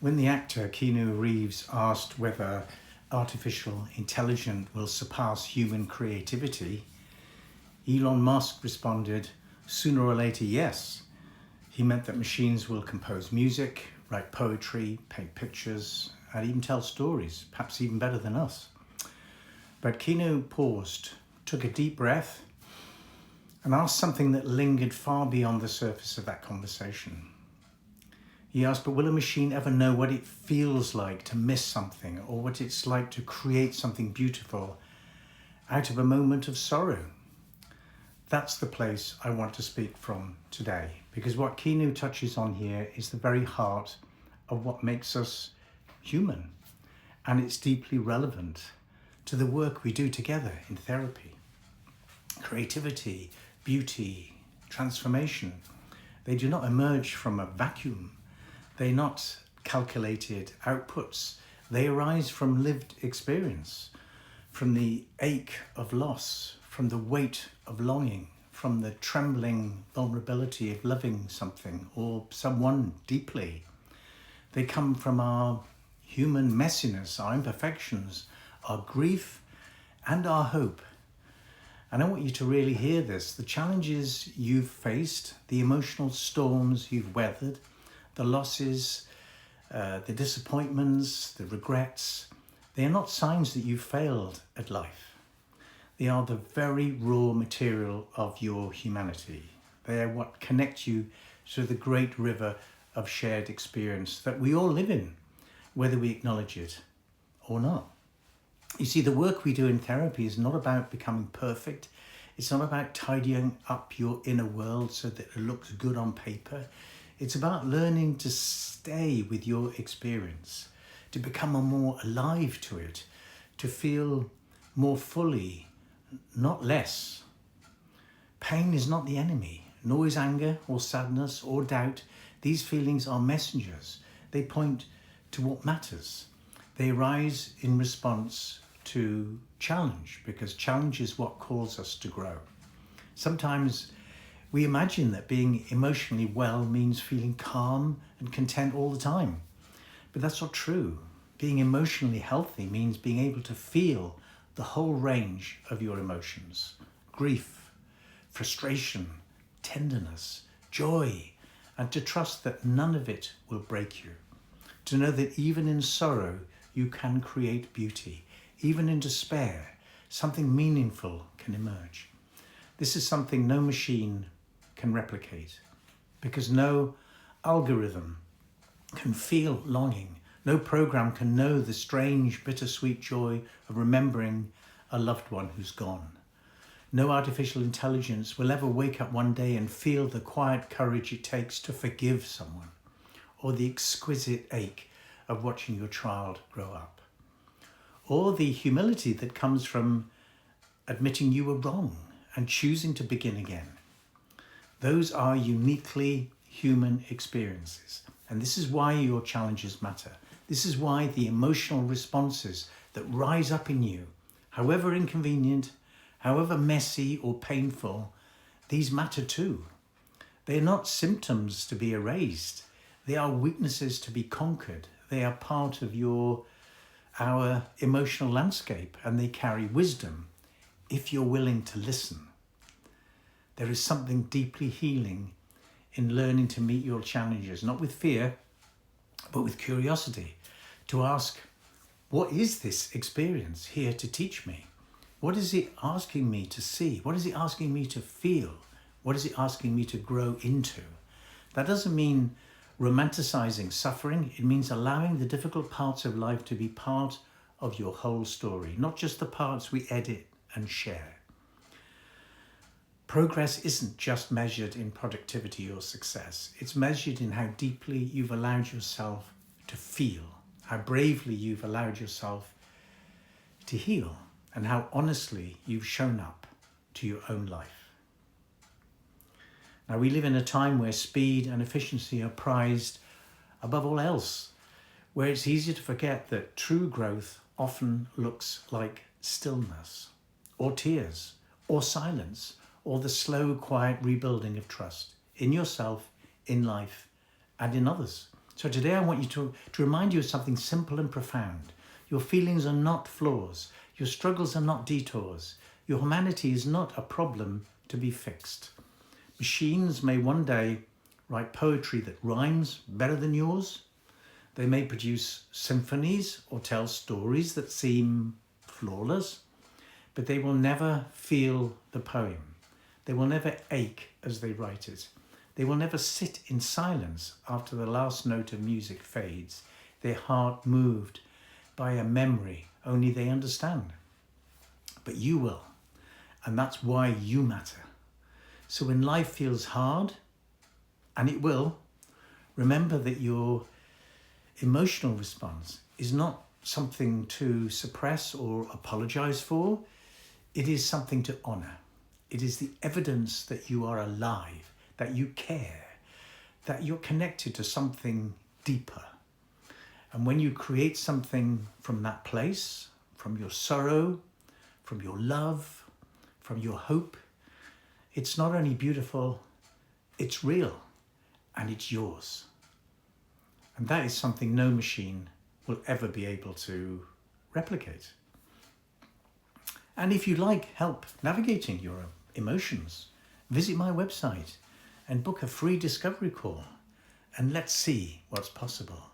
When the actor Keanu Reeves asked whether artificial intelligence will surpass human creativity, Elon Musk responded, sooner or later, yes. He meant that machines will compose music, write poetry, paint pictures, and even tell stories, perhaps even better than us. But Keanu paused, took a deep breath, and asked something that lingered far beyond the surface of that conversation. He asked, but will a machine ever know what it feels like to miss something, or what it's like to create something beautiful out of a moment of sorrow? That's the place I want to speak from today, because what Keanu touches on here is the very heart of what makes us human, and it's deeply relevant to the work we do together in therapy. Creativity, beauty, transformation, they do not emerge from a vacuum. They're not calculated outputs. They arise from lived experience, from the ache of loss, from the weight of longing, from the trembling vulnerability of loving something or someone deeply. They come from our human messiness, our imperfections, our grief, and our hope. And I want you to really hear this. The challenges you've faced, the emotional storms you've weathered, the losses, the disappointments, the regrets, they are not signs that you've failed at life. They are the very raw material of your humanity. They are what connect you to the great river of shared experience that we all live in, whether we acknowledge it or not. You see, the work we do in therapy is not about becoming perfect. It's not about tidying up your inner world so that it looks good on paper. It's about learning to stay with your experience, to become more alive to it, to feel more fully, not less. Pain is not the enemy, nor is anger or sadness or doubt. These feelings are messengers. They point to what matters. They arise in response to challenge, because challenge is what calls us to grow. Sometimes we imagine that being emotionally well means feeling calm and content all the time. But that's not true. Being emotionally healthy means being able to feel the whole range of your emotions: grief, frustration, tenderness, joy, and to trust that none of it will break you. To know that even in sorrow, you can create beauty. Even in despair, something meaningful can emerge. This is something no machine can replicate, because no algorithm can feel longing. No program can know the strange, bittersweet joy of remembering a loved one who's gone. No artificial intelligence will ever wake up one day and feel the quiet courage it takes to forgive someone, or the exquisite ache of watching your child grow up, or the humility that comes from admitting you were wrong and choosing to begin again. Those are uniquely human experiences. And this is why your challenges matter. This is why the emotional responses that rise up in you, however inconvenient, however messy or painful, these matter too. They are not symptoms to be erased. They are weaknesses to be conquered. They are part of our emotional landscape, and they carry wisdom if you're willing to listen. There is something deeply healing in learning to meet your challenges, not with fear, but with curiosity, to ask, what is this experience here to teach me? What is it asking me to see? What is it asking me to feel? What is it asking me to grow into? That doesn't mean romanticizing suffering. It means allowing the difficult parts of life to be part of your whole story, not just the parts we edit and share. Progress isn't just measured in productivity or success. It's measured in how deeply you've allowed yourself to feel, how bravely you've allowed yourself to heal, and how honestly you've shown up to your own life. Now, we live in a time where speed and efficiency are prized above all else, where it's easy to forget that true growth often looks like stillness, or tears, or silence, or the slow, quiet rebuilding of trust in yourself, in life, and in others. So today I want you to remind you of something simple and profound. Your feelings are not flaws. Your struggles are not detours. Your humanity is not a problem to be fixed. Machines may one day write poetry that rhymes better than yours. They may produce symphonies or tell stories that seem flawless, but they will never feel the poem. They will never ache as they write it. They will never sit in silence after the last note of music fades, their heart moved by a memory only they understand. But you will, and that's why you matter. So when life feels hard, and it will, remember that your emotional response is not something to suppress or apologize for. It is something to honor. It is the evidence that you are alive, that you care, that you're connected to something deeper. And when you create something from that place, from your sorrow, from your love, from your hope, it's not only beautiful, it's real, and it's yours. And that is something no machine will ever be able to replicate. And if you like help navigating your emotions, visit my website and book a free discovery call, and let's see what's possible.